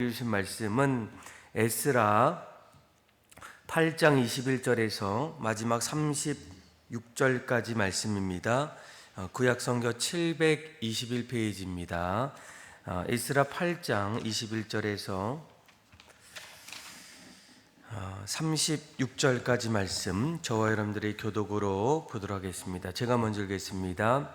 주신 말씀은 에스라 8장 21절에서 마지막 36절까지 말씀입니다. 구약성경 721페이지입니다. 에스라 8장 21절에서 36절까지 말씀, 저와 여러분들의 교독으로 보도록 하겠습니다. 제가 먼저 읽겠습니다.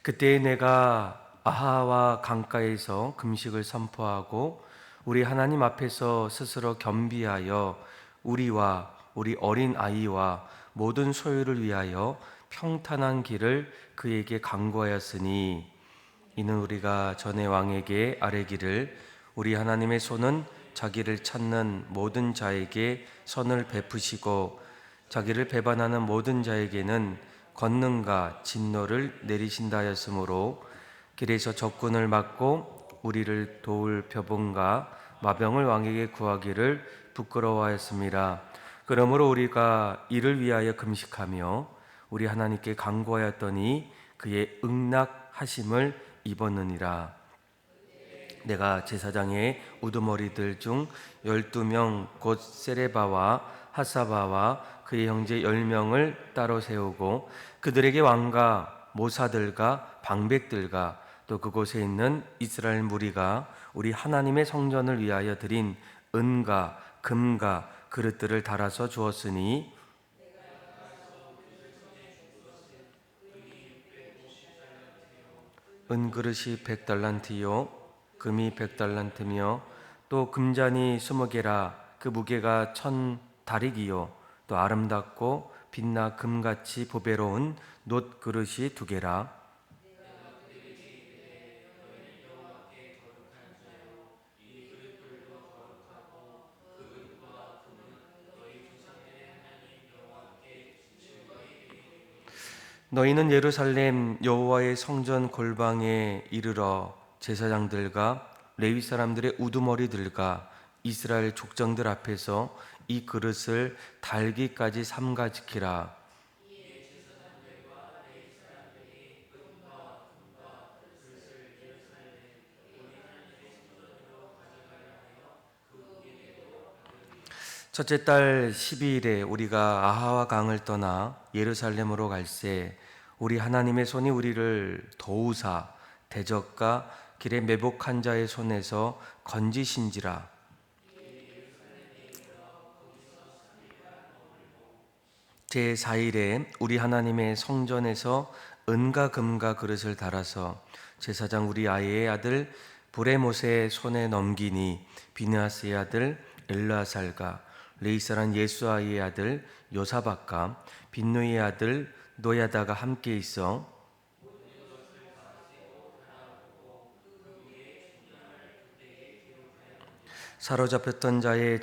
그때 내가 아하와 강가에서 금식을 선포하고 우리 하나님 앞에서 스스로 겸비하여 우리와 우리 어린 아이와 모든 소유를 위하여 평탄한 길을 그에게 강구하였으니, 이는 우리가 전에 왕에게 아뢰기를 우리 하나님의 손은 자기를 찾는 모든 자에게 선을 베푸시고 자기를 배반하는 모든 자에게는 권능과 진노를 내리신다 하였으므로, 길에서 적군을 막고 우리를 도울 표본과 마병을 왕에게 구하기를 부끄러워하였습니다. 그러므로 우리가 이를 위하여 금식하며 우리 하나님께 간구하였더니 그의 응낙하심을 입었느니라. 내가 제사장의 우두머리들 중 12명 곧 세레바와 하사바와 그의 형제 10명을 따로 세우고 그들에게 왕과 모사들과 방백들과 또 그곳에 있는 이스라엘 무리가 우리 하나님의 성전을 위하여 드린 은과 금과 그릇들을 달아서 주었으니, 은그릇이 100달란트요 금이 100달란트며 또 금잔이 20개라 그 무게가 1000다릭이요 또 아름답고 빛나 금같이 보배로운 놋그릇이 2개라. 너희는 예루살렘 여호와의 성전 골방에 이르러 제사장들과 레위 사람들의 우두머리들과 이스라엘 족장들 앞에서 이 그릇을 달기까지 삼가 지키라. 첫째 달 12일에 우리가 아하와 강을 떠나 예루살렘으로 갈새 우리 하나님의 손이 우리를 도우사 대적과 길에 매복한 자의 손에서 건지신지라. 제4일에 우리 하나님의 성전에서 은과 금과 그릇을 달아서 제사장 우리아의 아들 브레못의 손에 넘기니, 비느하스의 아들 엘르아살과 레위 사람 예수아의 아들 요사박과 빈누이의 아들 노야다가 함께 있어 사로잡혔던 자의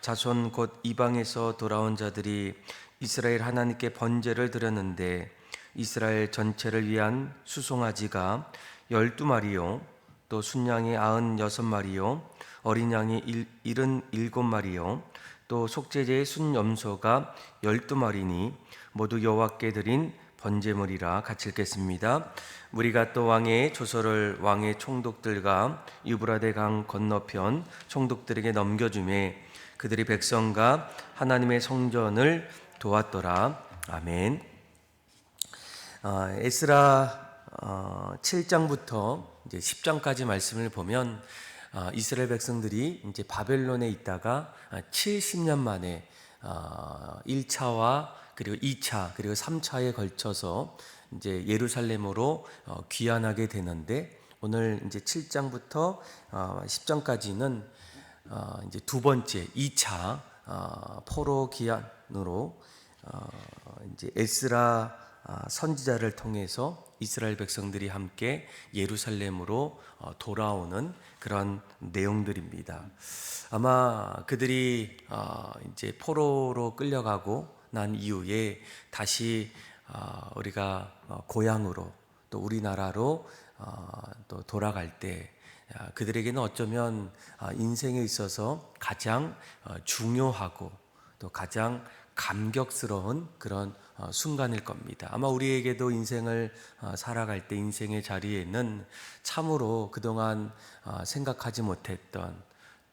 자손 곧 이방에서 돌아온 자들이 이스라엘 하나님께 번제를 드렸는데, 이스라엘 전체를 위한 수송아지가 12마리요 또 순양이 96마리요 어린 양이 77마리요 또 속죄제의 순염소가 12마리니 모두 여호와께 드린 번제물이라. 같이 읽겠습니다. 우리가 또 왕의 조서를 왕의 총독들과 유브라데 강 건너편 총독들에게 넘겨주매 그들이 백성과 하나님의 성전을 도왔더라. 아멘. 에스라 7장부터 이제 10장까지 말씀을 보면 이스라엘 백성들이 이제 바벨론에 있다가 70년 만에 1차와 그리고 2차 그리고 3차에 걸쳐서 이제 예루살렘으로 귀환하게 되는데, 오늘 이제 7장부터 10장까지는 이제 두 번째 2차 포로 귀환으로 이제 에스라 선지자를 통해서 이스라엘 백성들이 함께 예루살렘으로 돌아오는 그런 내용들입니다. 아마 그들이 이제 포로로 끌려가고 난 이후에 다시 우리가 고향으로 또 우리나라로 또 돌아갈 때 그들에게는 어쩌면 인생에 있어서 가장 중요하고 또 가장 감격스러운 그런 순간일 겁니다. 아마 우리에게도 인생을 살아갈 때 인생의 자리에는 참으로 그동안 생각하지 못했던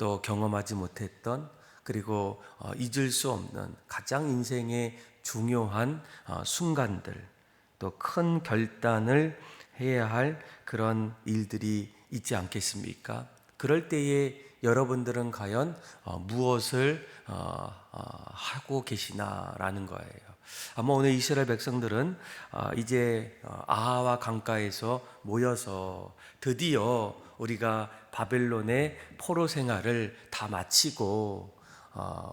또 경험하지 못했던, 그리고 잊을 수 없는 가장 인생의 중요한 순간들, 또 큰 결단을 해야 할 그런 일들이 있지 않겠습니까? 그럴 때에 여러분들은 과연 무엇을 하고 계시나라는 거예요. 아마 오늘 이스라엘 백성들은 이제 아하와 강가에서 모여서 드디어 우리가 바벨론의 포로 생활을 다 마치고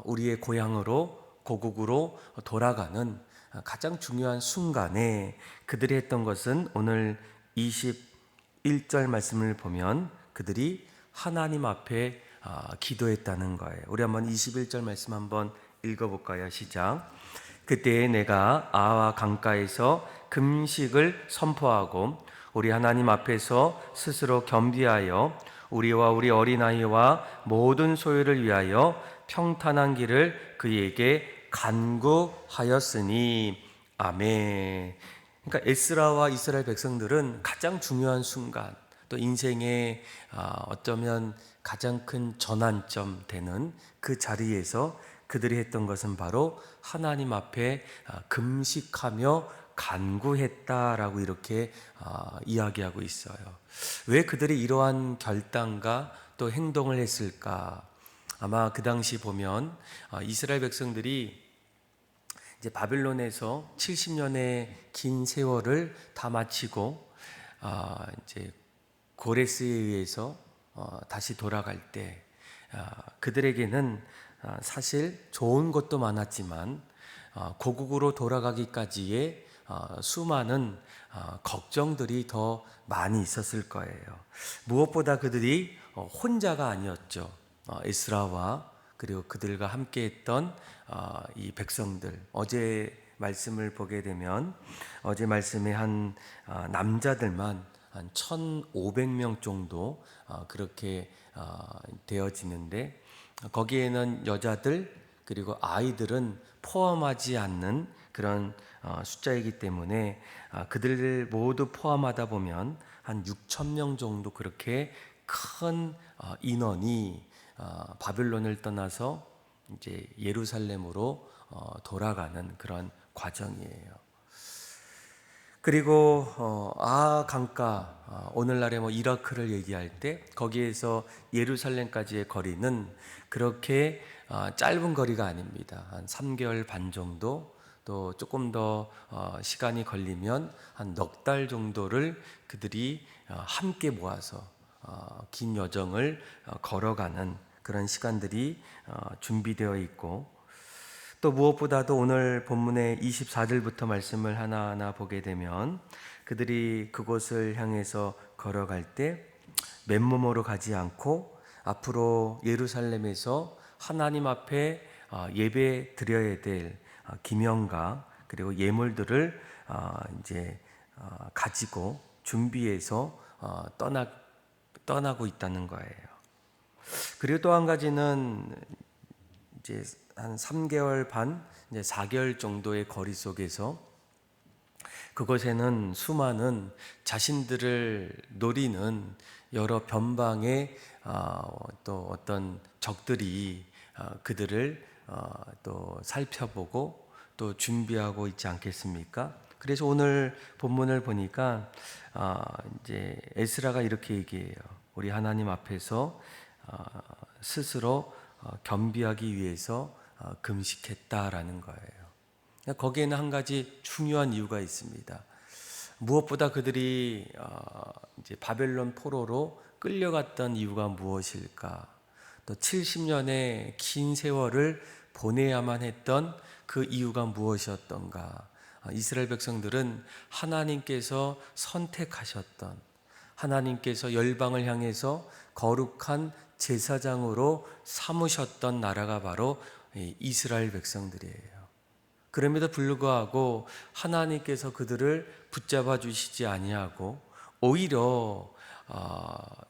우리의 고향으로, 고국으로 돌아가는 가장 중요한 순간에 그들이 했던 것은, 오늘 21절 말씀을 보면 그들이 하나님 앞에 기도했다는 거예요. 우리 한번 21절 말씀 한번 읽어볼까요? 시작. 그때에 내가 아와 강가에서 금식을 선포하고 우리 하나님 앞에서 스스로 겸비하여 우리와 우리 어린아이와 모든 소유를 위하여 평탄한 길을 그에게 간구하였으니 아멘. 그러니까 에스라와 이스라엘 백성들은 가장 중요한 순간, 또 인생의 어쩌면 가장 큰 전환점 되는 그 자리에서 그들이 했던 것은 바로 하나님 앞에 금식하며 간구했다라고 이렇게 이야기하고 있어요. 왜 그들이 이러한 결단과 또 행동을 했을까? 아마 그 당시 보면 이스라엘 백성들이 이제 바벨론에서 70년의 긴 세월을 다 마치고 이제 고레스에 의해서 다시 돌아갈 때 그들에게는 사실 좋은 것도 많았지만 고국으로 돌아가기까지의 수많은 걱정들이 더 많이 있었을 거예요. 무엇보다 그들이 혼자가 아니었죠. 에스라와 그리고 그들과 함께했던 이 백성들, 어제 말씀을 보게 되면 어제 말씀에 한 남자들만 한 1,500명 정도 그렇게 되어지는데, 거기에는 여자들 그리고 아이들은 포함하지 않는 그런 숫자이기 때문에 그들을 모두 포함하다 보면 한 6,000명 정도 그렇게 큰 인원이 바벨론을 떠나서 이제 예루살렘으로 돌아가는 그런 과정이에요. 그리고 강가, 오늘날의 이라크를 얘기할 때 거기에서 예루살렘까지의 거리는 그렇게 짧은 거리가 아닙니다. 한 3개월 반 정도, 또 조금 더 시간이 걸리면 한 넉 달 정도를 그들이 함께 모아서 긴 여정을 걸어가는 그런 시간들이 준비되어 있고, 또 무엇보다도 오늘 본문의 24절부터 말씀을 하나하나 보게 되면 그들이 그곳을 향해서 걸어갈 때 맨몸으로 가지 않고 앞으로 예루살렘에서 하나님 앞에 예배 드려야 될 기명과 그리고 예물들을 이제 가지고 준비해서 떠나고 있다는 거예요. 그리고 또 한 가지는 이제 한 3개월 반, 이제 4개월 정도의 거리 속에서 그곳에는 수많은 자신들을 노리는 여러 변방의 또 어떤 적들이 그들을 또 살펴보고 또 준비하고 있지 않겠습니까? 그래서 오늘 본문을 보니까 이제 에스라가 이렇게 얘기해요. 우리 하나님 앞에서 스스로 겸비하기 위해서 금식했다라는 거예요. 거기에는 한 가지 중요한 이유가 있습니다. 무엇보다 그들이 이제 바벨론 포로로 끌려갔던 이유가 무엇일까? 또 70년의 긴 세월을 보내야만 했던 그 이유가 무엇이었던가? 이스라엘 백성들은 하나님께서 선택하셨던, 하나님께서 열방을 향해서 거룩한 제사장으로 삼으셨던 나라가 바로 이스라엘 백성들이에요. 그럼에도 불구하고 하나님께서 그들을 붙잡아 주시지 아니하고 오히려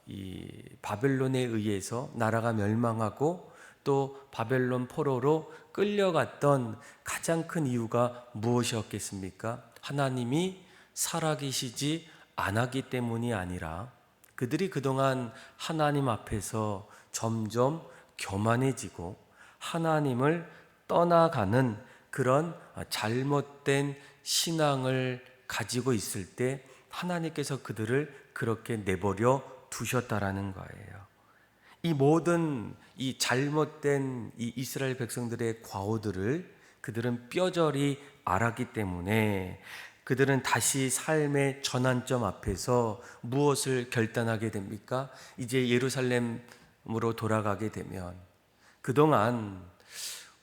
이 바벨론에 의해서 나라가 멸망하고 또 바벨론 포로로 끌려갔던 가장 큰 이유가 무엇이었겠습니까? 하나님이 살아계시지 않았기 때문이 아니라 그들이 그동안 하나님 앞에서 점점 교만해지고 하나님을 떠나가는 그런 잘못된 신앙을 가지고 있을 때 하나님께서 그들을 그렇게 내버려 두셨다라는 거예요. 이 모든 이 잘못된 이 이스라엘 백성들의 과오들을 그들은 뼈저리 알았기 때문에 그들은 다시 삶의 전환점 앞에서 무엇을 결단하게 됩니까? 이제 예루살렘으로 돌아가게 되면 그동안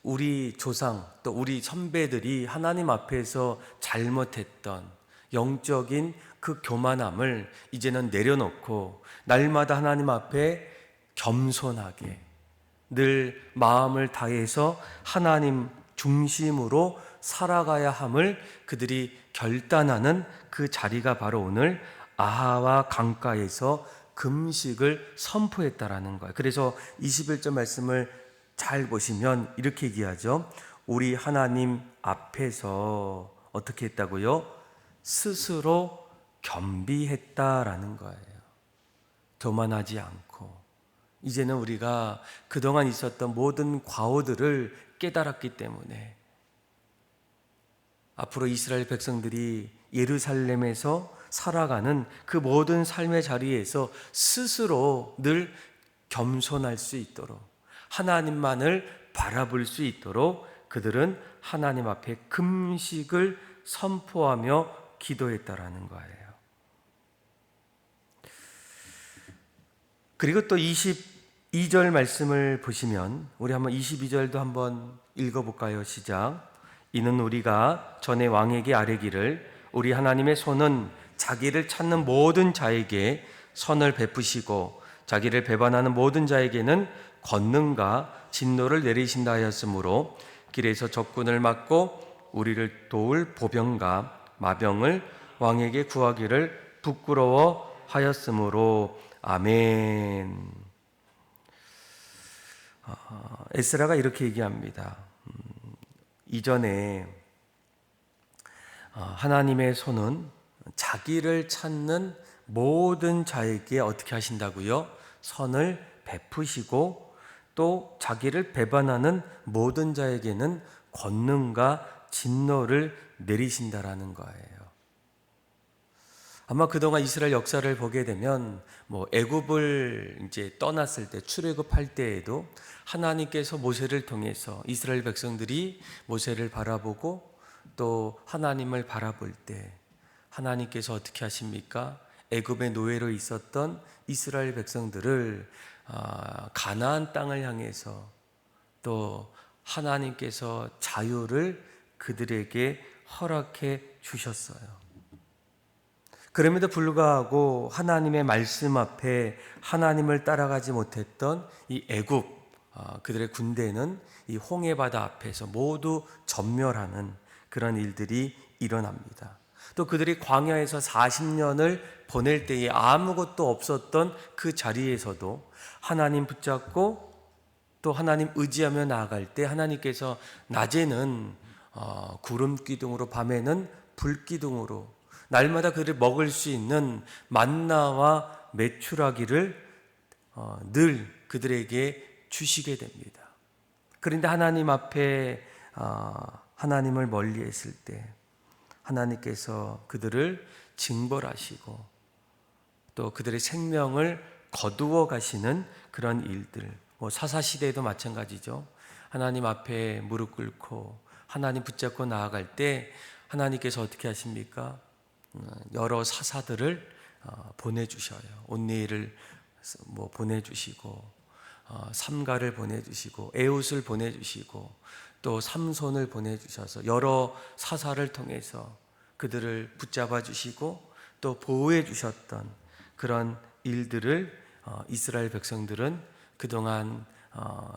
우리 조상 또 우리 선배들이 하나님 앞에서 잘못했던 영적인 그 교만함을 이제는 내려놓고 날마다 하나님 앞에 겸손하게 늘 마음을 다해서 하나님 중심으로 살아가야 함을 그들이 결단하는 그 자리가 바로 오늘 아하와 강가에서 금식을 선포했다라는 거예요. 그래서 21절 말씀을 잘 보시면 이렇게 얘기하죠. 우리 하나님 앞에서 어떻게 했다고요? 스스로 겸비했다라는 거예요. 교만하지 않고 이제는 우리가 그동안 있었던 모든 과오들을 깨달았기 때문에 앞으로 이스라엘 백성들이 예루살렘에서 살아가는 그 모든 삶의 자리에서 스스로 늘 겸손할 수 있도록 하나님만을 바라볼 수 있도록 그들은 하나님 앞에 금식을 선포하며 기도했다라는 거예요. 그리고 또 22절 말씀을 보시면 우리 한번 22절도 한번 읽어볼까요? 시작. 이는 우리가 전에 왕에게 아뢰기를 우리 하나님의 손은 자기를 찾는 모든 자에게 선을 베푸시고 자기를 배반하는 모든 자에게는 권능과 진노를 내리신다 하였으므로 길에서 적군을 막고 우리를 도울 보병과 마병을 왕에게 구하기를 부끄러워 하였으므로 아멘. 에스라가 이렇게 얘기합니다. 이전에 하나님의 손은 자기를 찾는 모든 자에게 어떻게 하신다고요? 선을 베푸시고 또 자기를 배반하는 모든 자에게는 권능과 진노를 내리신다라는 거예요. 아마 그동안 이스라엘 역사를 보게 되면 애굽을 이제 떠났을 때 출애굽할 때에도 하나님께서 모세를 통해서 이스라엘 백성들이 모세를 바라보고 또 하나님을 바라볼 때 하나님께서 어떻게 하십니까? 애굽의 노예로 있었던 이스라엘 백성들을 가나안 땅을 향해서 또 하나님께서 자유를 그들에게 허락해 주셨어요. 그럼에도 불구하고 하나님의 말씀 앞에 하나님을 따라가지 못했던 이 애굽 그들의 군대는 이 홍해바다 앞에서 모두 전멸하는 그런 일들이 일어납니다. 또 그들이 광야에서 40년을 보낼 때에 아무것도 없었던 그 자리에서도 하나님 붙잡고 또 하나님 의지하며 나아갈 때 하나님께서 낮에는 구름 기둥으로 밤에는 불 기둥으로 날마다 그를 먹을 수 있는 만나와 메추라기를 늘 그들에게 주시게 됩니다. 그런데 하나님 앞에 하나님을 멀리했을 때 하나님께서 그들을 징벌하시고 또 그들의 생명을 거두어 가시는 그런 일들, 사사시대에도 마찬가지죠. 하나님 앞에 무릎 꿇고 하나님 붙잡고 나아갈 때 하나님께서 어떻게 하십니까? 여러 사사들을 보내주셔요. 온니엘을 보내주시고 삼가를 보내주시고 에웃을 보내주시고 또 삼손을 보내주셔서 여러 사사를 통해서 그들을 붙잡아 주시고 또 보호해 주셨던 그런 일들을 이스라엘 백성들은 그동안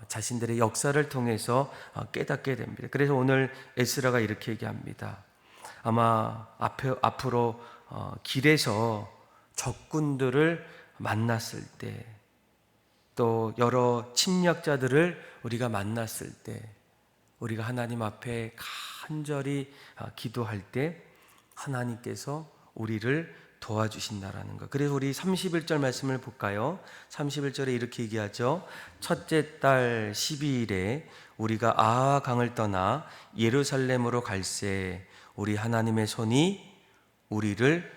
자신들의 역사를 통해서 깨닫게 됩니다. 그래서 오늘 에스라가 이렇게 얘기합니다. 아마 앞으로 길에서 적군들을 만났을 때 또 여러 침략자들을 우리가 만났을 때 우리가 하나님 앞에 간절히 기도할 때 하나님께서 우리를 도와주신다라는 것. 그래서 우리 31절 말씀을 볼까요? 31절에 이렇게 얘기하죠. 첫째 달 12일에 우리가 아하 강을 떠나 예루살렘으로 갈새 우리 하나님의 손이 우리를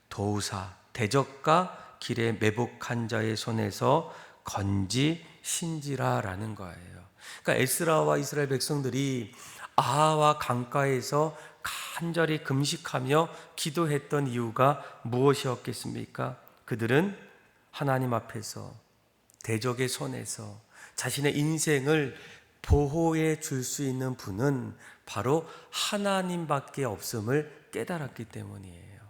도우사 대적과 길에 매복한 자의 손에서 건지신지라라는 거예요. 그러니까 에스라와 이스라엘 백성들이 아하와 강가에서 간절히 금식하며 기도했던 이유가 무엇이었겠습니까? 그들은 하나님 앞에서 대적의 손에서 자신의 인생을 보호해 줄 수 있는 분은 바로 하나님밖에 없음을 깨달았기 때문이에요.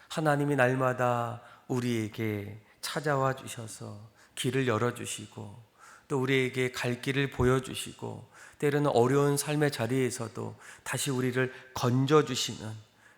하나님이 날마다 우리에게 찾아와 주셔서 길을 열어주시고 또 우리에게 갈 길을 보여주시고 때로는 어려운 삶의 자리에서도 다시 우리를 건져주시는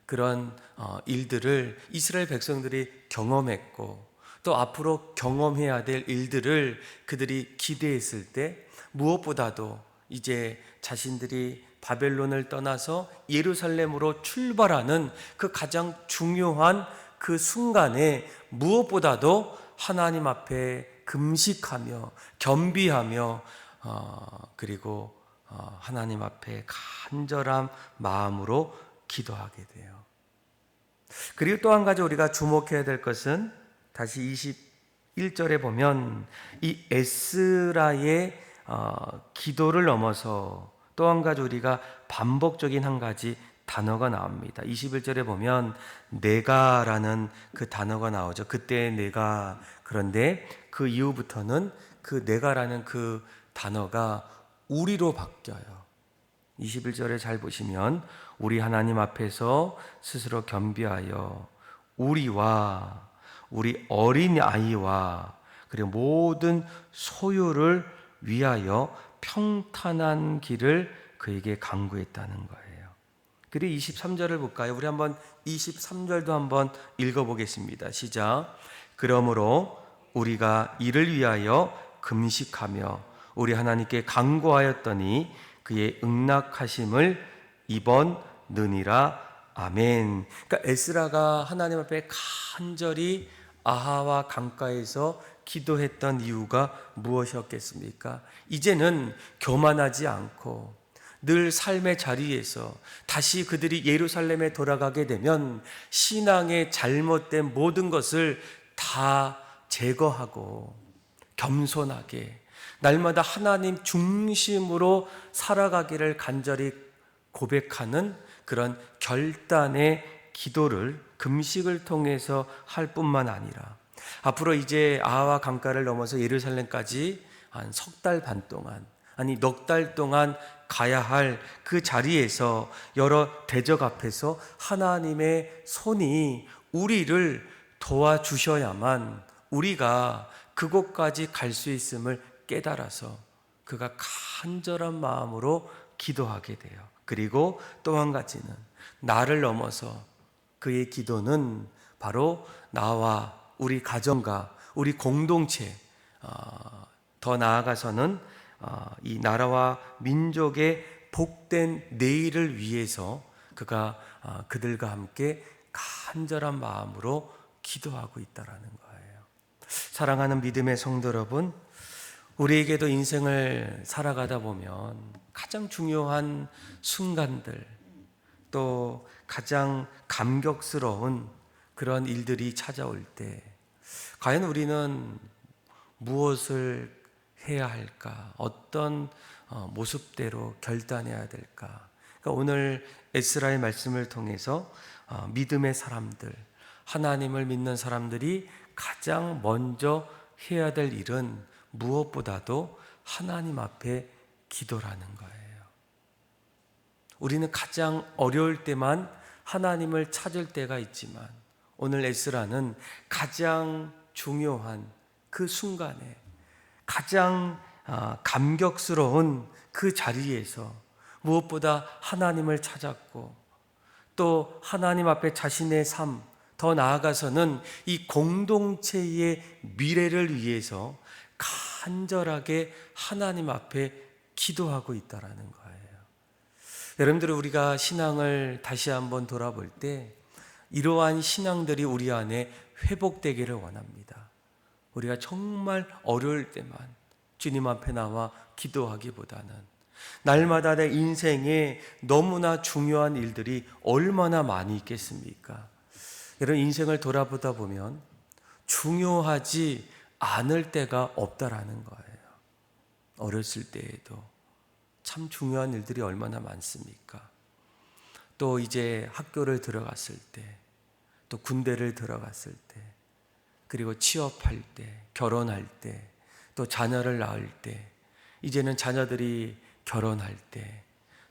그런 일들을 이스라엘 백성들이 경험했고 또 앞으로 경험해야 될 일들을 그들이 기대했을 때 무엇보다도 이제 자신들이 바벨론을 떠나서 예루살렘으로 출발하는 그 가장 중요한 그 순간에 무엇보다도 하나님 앞에 금식하며 겸비하며 그리고 하나님 앞에 간절한 마음으로 기도하게 돼요. 그리고 또 한 가지 우리가 주목해야 될 것은 다시 21절에 보면 이 에스라의 기도를 넘어서 또 한 가지 우리가 반복적인 한 가지 단어가 나옵니다. 21절에 보면 내가라는 그 단어가 나오죠. 그때의 내가. 그런데 그 이후부터는 그 내가라는 그 단어가 우리로 바뀌어요. 21절에 잘 보시면 우리 하나님 앞에서 스스로 겸비하여 우리와 우리 어린 아이와 그리고 모든 소유를 위하여 평탄한 길을 그에게 강구했다는 거예요. 그리고 23절을 볼까요? 우리 한번 23절도 한번 읽어보겠습니다. 시작. 그러므로 우리가 이를 위하여 금식하며 우리 하나님께 간구하였더니 그의 응낙하심을 입었느니라. 아멘. 그러니까 에스라가 하나님 앞에 간절히 아하와 강가에서 기도했던 이유가 무엇이었겠습니까? 이제는 교만하지 않고 늘 삶의 자리에서 다시 그들이 예루살렘에 돌아가게 되면 신앙의 잘못된 모든 것을 다 제거하고 겸손하게 날마다 하나님 중심으로 살아가기를 간절히 고백하는 그런 결단의 기도를 금식을 통해서 할 뿐만 아니라 앞으로 이제 아하와 강가를 넘어서 예루살렘까지 한 석 달 반 동안 아니 넉 달 동안 가야 할 그 자리에서 여러 대적 앞에서 하나님의 손이 우리를 도와주셔야만 우리가 그곳까지 갈 수 있음을 깨달아서 그가 간절한 마음으로 기도하게 돼요. 그리고 또 한 가지는 나를 넘어서 그의 기도는 바로 나와 우리 가정과 우리 공동체 더 나아가서는 이 나라와 민족의 복된 내일을 위해서 그가 그들과 함께 간절한 마음으로 기도하고 있다라는 거예요. 사랑하는 믿음의 성도 여러분, 우리에게도 인생을 살아가다 보면 가장 중요한 순간들 또 가장 감격스러운 그런 일들이 찾아올 때 과연 우리는 무엇을 해야 할까? 어떤 모습대로 결단해야 될까? 그러니까 오늘 에스라의 말씀을 통해서 믿음의 사람들, 하나님을 믿는 사람들이 가장 먼저 해야 될 일은 무엇보다도 하나님 앞에 기도라는 거예요. 우리는 가장 어려울 때만 하나님을 찾을 때가 있지만 오늘 에스라는 가장 중요한 그 순간에 가장 감격스러운 그 자리에서 무엇보다 하나님을 찾았고 또 하나님 앞에 자신의 삶, 더 나아가서는 이 공동체의 미래를 위해서 간절하게 하나님 앞에 기도하고 있다라는 거예요. 여러분들 우리가 신앙을 다시 한번 돌아볼 때 이러한 신앙들이 우리 안에 회복되기를 원합니다. 우리가 정말 어려울 때만 주님 앞에 나와 기도하기보다는 날마다 내 인생에 너무나 중요한 일들이 얼마나 많이 있겠습니까? 이런 인생을 돌아보다 보면 중요하지 않을 때가 없다라는 거예요. 어렸을 때에도 참 중요한 일들이 얼마나 많습니까? 또 이제 학교를 들어갔을 때, 또 군대를 들어갔을 때, 그리고 취업할 때, 결혼할 때, 또 자녀를 낳을 때, 이제는 자녀들이 결혼할 때,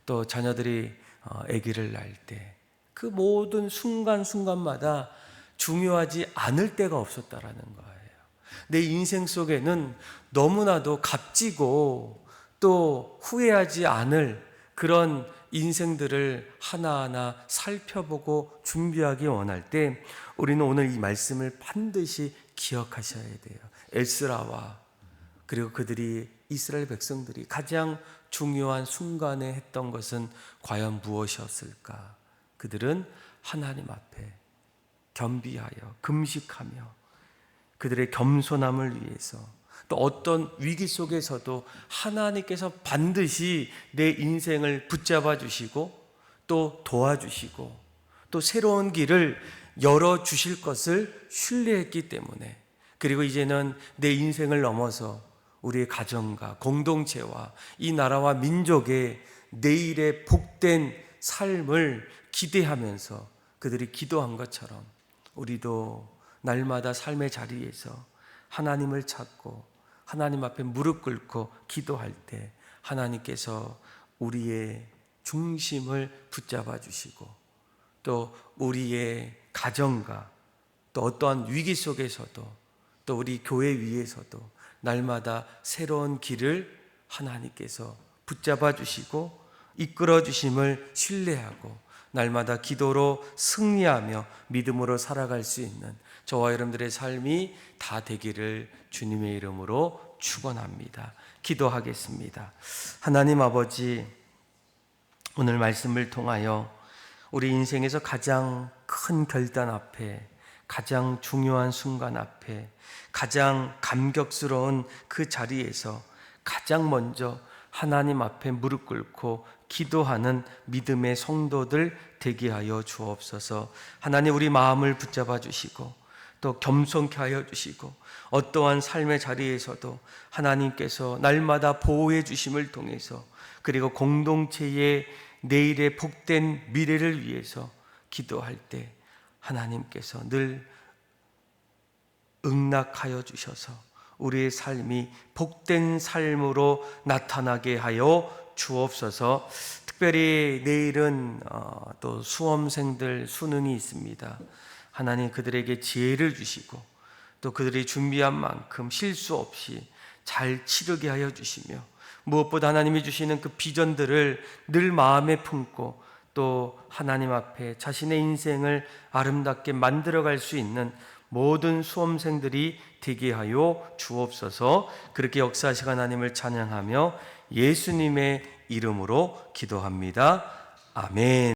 또 자녀들이 아기를 낳을 때, 그 모든 순간순간마다 중요하지 않을 때가 없었다라는 거예요. 내 인생 속에는 너무나도 값지고 또 후회하지 않을 그런 인생들을 하나하나 살펴보고 준비하기 원할 때 우리는 오늘 이 말씀을 반드시 기억하셔야 돼요. 에스라와 그리고 그들이 이스라엘 백성들이 가장 중요한 순간에 했던 것은 과연 무엇이었을까? 그들은 하나님 앞에 겸비하여 금식하며 그들의 겸손함을 위해서 또 어떤 위기 속에서도 하나님께서 반드시 내 인생을 붙잡아 주시고 또 도와주시고 또 새로운 길을 열어주실 것을 신뢰했기 때문에, 그리고 이제는 내 인생을 넘어서 우리의 가정과 공동체와 이 나라와 민족의 내일의 복된 삶을 기대하면서 그들이 기도한 것처럼 우리도 날마다 삶의 자리에서 하나님을 찾고 하나님 앞에 무릎 꿇고 기도할 때 하나님께서 우리의 중심을 붙잡아 주시고 또 우리의 가정과 또 어떠한 위기 속에서도 또 우리 교회 위에서도 날마다 새로운 길을 하나님께서 붙잡아 주시고 이끌어 주심을 신뢰하고 날마다 기도로 승리하며 믿음으로 살아갈 수 있는 저와 여러분들의 삶이 다 되기를 주님의 이름으로 축원합니다. 기도하겠습니다. 하나님 아버지, 오늘 말씀을 통하여 우리 인생에서 가장 큰 결단 앞에, 가장 중요한 순간 앞에, 가장 감격스러운 그 자리에서 가장 먼저 하나님 앞에 무릎 꿇고 기도하는 믿음의 성도들 되게 하여 주옵소서. 하나님, 우리 마음을 붙잡아 주시고 또 겸손케 하여 주시고 어떠한 삶의 자리에서도 하나님께서 날마다 보호해 주심을 통해서 그리고 공동체의 내일의 복된 미래를 위해서 기도할 때 하나님께서 늘 응낙하여 주셔서 우리의 삶이 복된 삶으로 나타나게 하여 주옵소서. 특별히 내일은 또 수험생들 수능이 있습니다. 하나님, 그들에게 지혜를 주시고 또 그들이 준비한 만큼 실수 없이 잘 치르게 하여 주시며 무엇보다 하나님이 주시는 그 비전들을 늘 마음에 품고 또 하나님 앞에 자신의 인생을 아름답게 만들어갈 수 있는 모든 수험생들이 되게 하여 주옵소서. 그렇게 역사하시고 하나님을 찬양하며 예수님의 이름으로 기도합니다. 아멘.